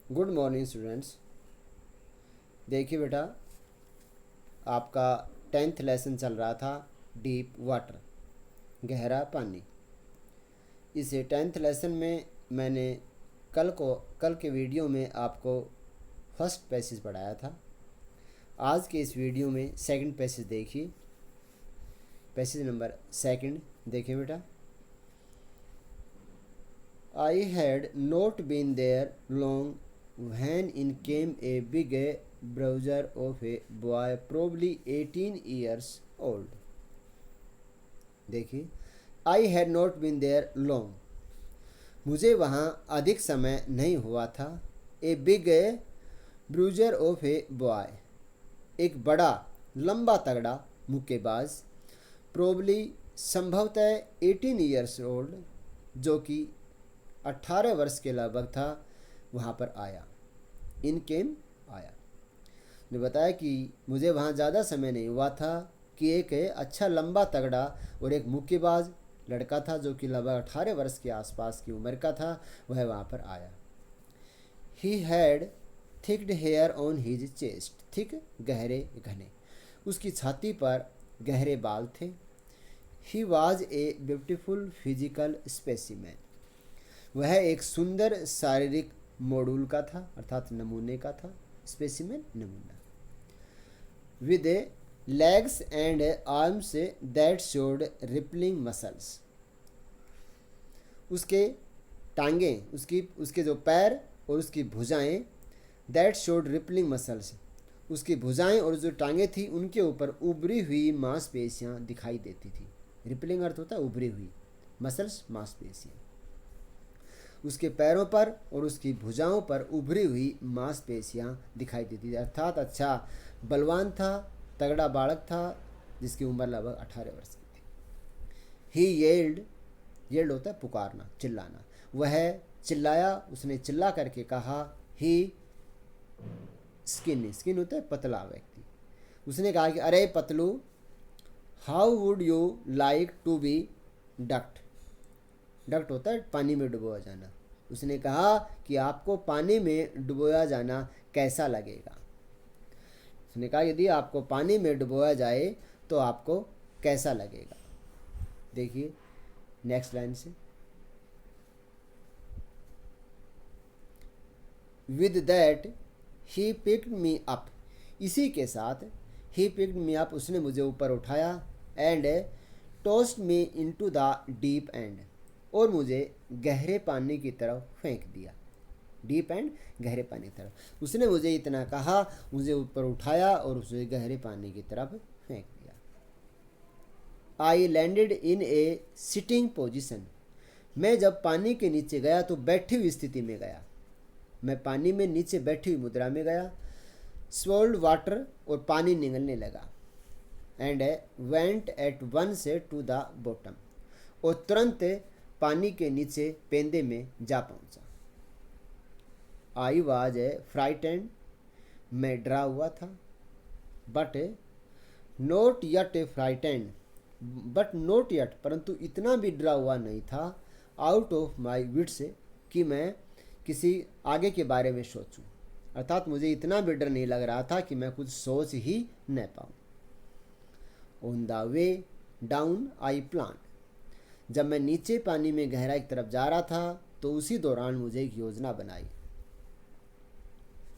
Good morning students. देखिए बेटा, आपका 10th लेसन चल रहा था डीप वाटर, गहरा पानी। इस 10th लेसन में मैंने कल के वीडियो में आपको फर्स्ट पैसेज पढ़ाया था। आज के इस वीडियो में सेकंड पैसेज देखिए। पैसेज नंबर सेकंड देखिए बेटा। I had not been there long when in came a big browser of a boy probably 18 years old. देखिए, I had not been there long, मुझे वहाँ अधिक समय नहीं हुआ था। A big bruiser of a boy, एक बड़ा लंबा तगड़ा मुक्केबाज। प्रोबली संभवतः 18 ईयर्स ओल्ड, जो कि 18 वर्ष के लगभग था, वहाँ पर आया। इन केम आया ने बताया कि मुझे वहाँ ज़्यादा समय नहीं हुआ था कि एक अच्छा लंबा तगड़ा और एक मुक्केबाज लड़का था जो कि लगभग 18 वर्ष के आसपास की उम्र का था, वह वहाँ पर आया। He had thick hair on his chest, thick गहरे घने, उसकी छाती पर गहरे बाल थे। He was a beautiful physical specimen, वह एक सुंदर शारीरिक मॉड्यूल का था, अर्थात नमूने का था। स्पेसिमेन नमूना। With legs and arms that showed rippling muscles, उसके टांगें, उसके जो पैर और उसकी भुजाएं, दैट शोड रिपलिंग मसल्स, उसकी भुजाएं और जो टांगें थी उनके ऊपर उभरी हुई मांसपेशियां दिखाई देती थी। रिपलिंग अर्थ होता है उभरी हुई, मसल्स मांसपेशियां। उसके पैरों पर और उसकी भुजाओं पर उभरी हुई मांसपेशियां दिखाई देती थी, अर्थात अच्छा बलवान था, तगड़ा बालक था जिसकी उम्र लगभग 18 वर्ष की थी। ही येल्ड, येल्ड होता है पुकारना, चिल्लाना। वह चिल्लाया, उसने चिल्ला करके कहा। ही स्किन, स्किन होता है पतला व्यक्ति। उसने कहा कि अरे Patlu, how would you like to be ducked. Ducked होता है पानी में डुबोया जाना। उसने कहा कि आपको पानी में डुबोया जाना कैसा लगेगा। उसने कहा यदि आपको पानी में डुबोया जाए तो आपको कैसा लगेगा। देखिए नेक्स्ट लाइन से। With that he picked me up, इसी के साथ ही पिक्ड मी अप, उसने मुझे ऊपर उठाया। And tossed me into the deep and, और मुझे गहरे पानी की तरफ फेंक दिया। डीप एंड, गहरे पानी की तरफ। उसने मुझे इतना कहा, मुझे ऊपर उठाया और उसे गहरे पानी की तरफ फेंक दिया। I landed in A sitting position, मैं जब पानी के नीचे गया तो बैठी हुई स्थिति में गया। मैं पानी में नीचे बैठी हुई मुद्रा में गया। स्वोल्ड वाटर, और पानी निगलने लगा। And went at once to the bottom, और तुरंत पानी के नीचे पेंदे में जा पहुंचा। आई वाज फ्राइटेंड, मैं डरा हुआ था। But note yet frightened, but note yet, परंतु इतना भी डरा हुआ नहीं था। आउट ऑफ माई विट्स, कि मैं किसी आगे के बारे में सोचूं, अर्थात मुझे इतना भी डर नहीं लग रहा था कि मैं कुछ सोच ही न पाऊँ। On the way down I plan, जब मैं नीचे पानी में गहराई की तरफ जा रहा था तो उसी दौरान मुझे एक योजना बनाई।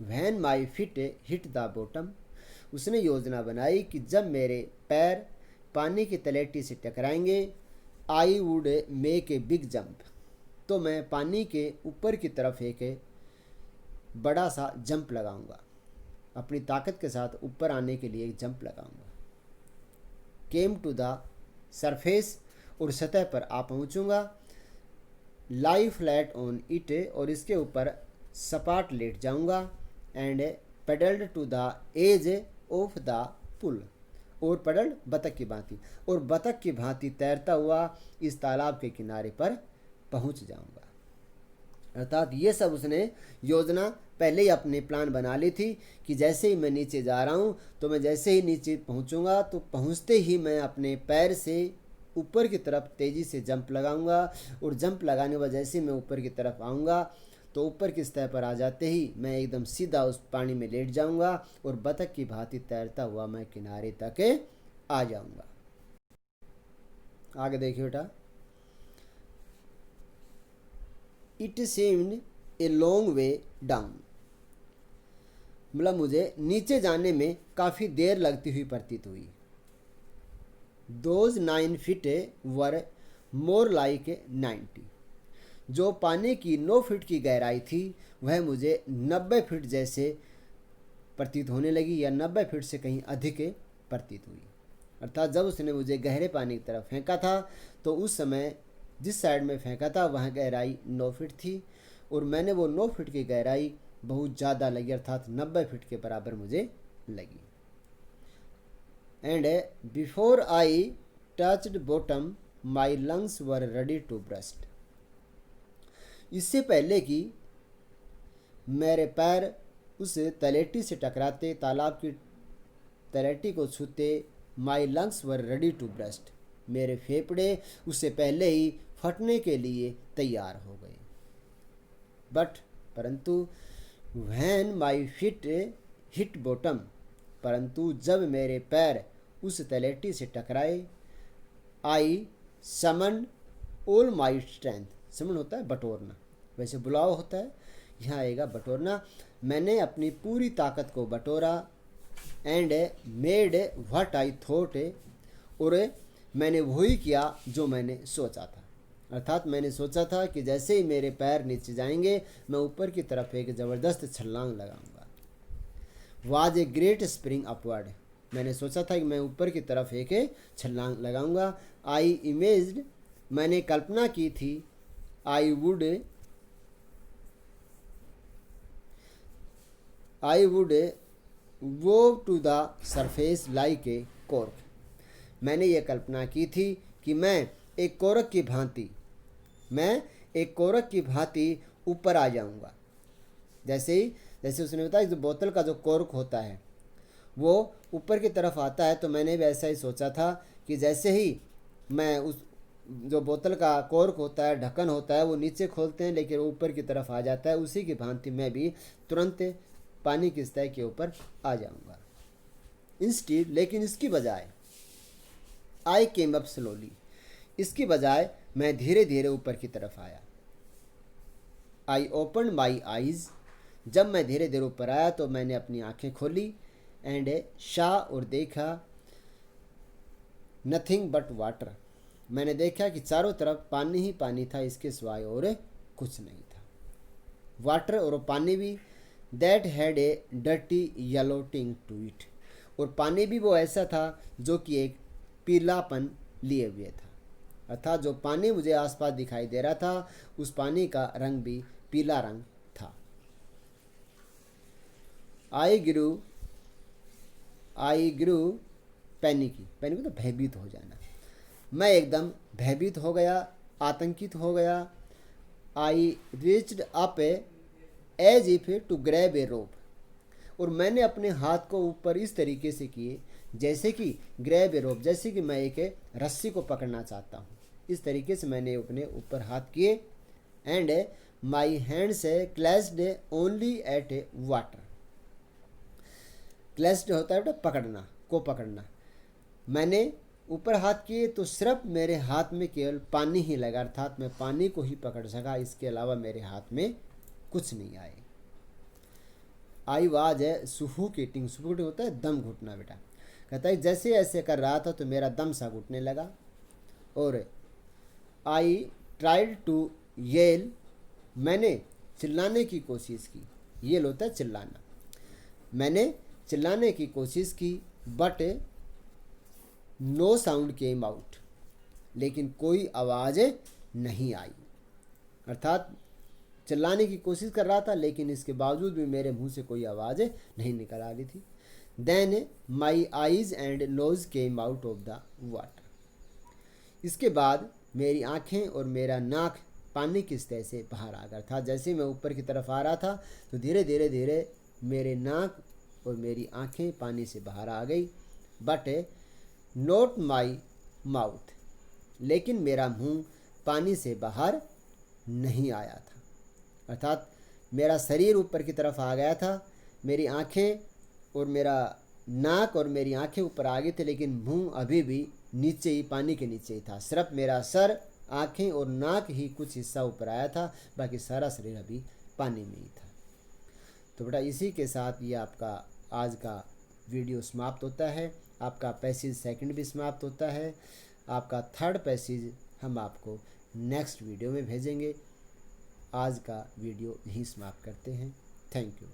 When my fit hit the bottom, उसने योजना बनाई कि जब मेरे पैर पानी की तलहटी से टकराएंगे, I would make a big jump, तो मैं पानी के ऊपर की तरफ एक बड़ा सा जंप लगाऊंगा, अपनी ताकत के साथ ऊपर आने के लिए एक जंप लगाऊंगा। केम टू द सरफेस, और सतह पर आ पहुंचूंगा। लाई फ्लैट ऑन इट, और इसके ऊपर सपाट लेट जाऊंगा। And paddled to the edge of the pool, और पेडल्ड बतख की भांति, और बतख की भांति तैरता हुआ इस तालाब के किनारे पर पहुंच जाऊंगा। अर्थात ये सब उसने योजना पहले ही अपने प्लान बना ली थी कि जैसे ही मैं नीचे जा रहा हूँ तो मैं जैसे ही नीचे पहुँचूँगा तो पहुँचते ही मैं अपने पैर से ऊपर की तरफ तेज़ी से जंप लगाऊंगा, और जंप लगाने के बाद जैसे मैं ऊपर की तरफ आऊँगा तो ऊपर की सतह पर आ जाते ही मैं एकदम सीधा उस पानी में लेट जाऊंगा और बतख की भांति तैरता हुआ मैं किनारे तक आ जाऊंगा। आगे देखिए बेटा, it seemed a long way down, मतलब मुझे नीचे जाने में काफ़ी देर लगती हुई प्रतीत हुई। Those 9 feet were more like 90, जो पानी की 9 फीट की गहराई थी वह मुझे 90 फीट जैसे प्रतीत होने लगी, या 90 फीट से कहीं अधिक प्रतीत हुई। अर्थात जब उसने मुझे गहरे पानी की तरफ फेंका था तो उस समय जिस साइड में फेंका था वहाँ गहराई 9 फीट थी और मैंने वो 9 फीट की गहराई बहुत ज़्यादा लगी, अर्थात 90 फीट के बराबर मुझे लगी। And before I touched bottom my lungs were ready to burst, इससे पहले कि मेरे पैर उस तलेटी से टकराते, तालाब की तलेटी को छूते, my lungs were ready to burst, मेरे फेफड़े उससे पहले ही फटने के लिए तैयार हो गए। बट परंतु when my feet hit bottom, परंतु जब मेरे पैर उस तलेटी से टकराए, आई समन ऑल माई स्ट्रेंथ, समन होता है बटोरना, वैसे बुलाव होता है, यहाँ आएगा बटोरना, मैंने अपनी पूरी ताकत को बटोरा। And made what I thought, और मैंने वही किया जो मैंने सोचा था, अर्थात मैंने सोचा था कि जैसे ही मेरे पैर नीचे जाएंगे मैं ऊपर की तरफ एक ज़बरदस्त छलांग लगाऊंगा। Was a great spring upward, मैंने सोचा था कि मैं ऊपर की तरफ एक छलांग लगाऊंगा। आई इमेज्ड, मैंने कल्पना की थी, आई वुड वो to the surface like a cork, मैंने ये कल्पना की थी कि मैं एक कोरक की भांति ऊपर आ जाऊंगा। जैसे उसने बताया जो बोतल का जो कॉर्क होता है वो ऊपर की तरफ आता है, तो मैंने भी ऐसा ही सोचा था कि जैसे ही मैं उस जो बोतल का कॉर्क होता है, ढक्कन होता है, वो नीचे खोलते हैं लेकिन ऊपर की तरफ आ जाता है, उसी की भांति मैं भी तुरंत पानी की सतह के ऊपर आ जाऊंगा। इंस्टीड, लेकिन इसकी बजाय, आई केम अप स्लोली, इसकी बजाय मैं धीरे धीरे ऊपर की तरफ आया। आई ओपन माई आईज, जब मैं धीरे धीरे ऊपर आया तो मैंने अपनी आंखें खोली। एंड शाह, और देखा, नथिंग बट वाटर, मैंने देखा कि चारों तरफ पानी ही पानी था, इसके सिवाय और कुछ नहीं था। वाटर, और पानी भी, that had a dirty yellow टिंग टू इट, और पानी भी वो ऐसा था जो कि एक पीलापन लिए हुए था, अर्थात जो पानी मुझे आसपास दिखाई दे रहा था उस पानी का रंग भी पीला रंग था। आई ग्रू पैनिकी तो भयभीत हो जाना, मैं एकदम भयभीत हो गया, आतंकित हो गया। I reached up as if to grab a rope, और मैंने अपने हाथ को ऊपर इस तरीके से किए जैसे कि ग्रैब ए रोप, जैसे कि मैं एक रस्सी को पकड़ना चाहता हूँ, इस तरीके से मैंने अपने ऊपर हाथ किए। And my hands clasped only at a water, clasped होता है बेटा पकड़ना, को पकड़ना, मैंने ऊपर हाथ किए तो सिर्फ मेरे हाथ में केवल पानी ही लगा, अर्थात मैं पानी को ही पकड़ सका, इसके अलावा मेरे हाथ में कुछ नहीं आए। आई वाज सुफोकेटिंग, सुफोकेटिंग होता है दम घुटना बेटा, कहता है जैसे ऐसे कर रहा था तो मेरा दम सा घुटने लगा। और आई ट्राइड टू येल, मैंने चिल्लाने की कोशिश की, येल होता है चिल्लाना, मैंने चिल्लाने की कोशिश की, but no sound came out, लेकिन कोई आवाज़ नहीं आई, अर्थात चिल्लाने की कोशिश कर रहा था लेकिन इसके बावजूद भी मेरे मुंह से कोई आवाज़ नहीं निकल आ रही थी। Then my eyes and nose came out of the water, इसके बाद मेरी आँखें और मेरा नाक पानी की सतह से बाहर आ गया था। जैसे मैं ऊपर की तरफ आ रहा था तो धीरे धीरे मेरे नाक और मेरी आँखें पानी से बाहर आ गई। बट नॉट माई माउथ, लेकिन मेरा मुंह पानी से बाहर नहीं आया था, अर्थात मेरा शरीर ऊपर की तरफ आ गया था, मेरी आँखें और मेरा नाक और मेरी आंखें ऊपर आ गई थी, लेकिन मुंह अभी भी नीचे ही, पानी के नीचे ही था। सिर्फ मेरा सर, आंखें और नाक ही कुछ हिस्सा ऊपर आया था, बाकी सारा शरीर अभी पानी में ही था। तो बेटा इसी के साथ ये आपका आज का वीडियो समाप्त होता है। आपका पैसेज सेकंड भी समाप्त होता है। आपका थर्ड पैसेज हम आपको नेक्स्ट वीडियो में भेजेंगे। आज का वीडियो यहीं समाप्त करते हैं। Thank you.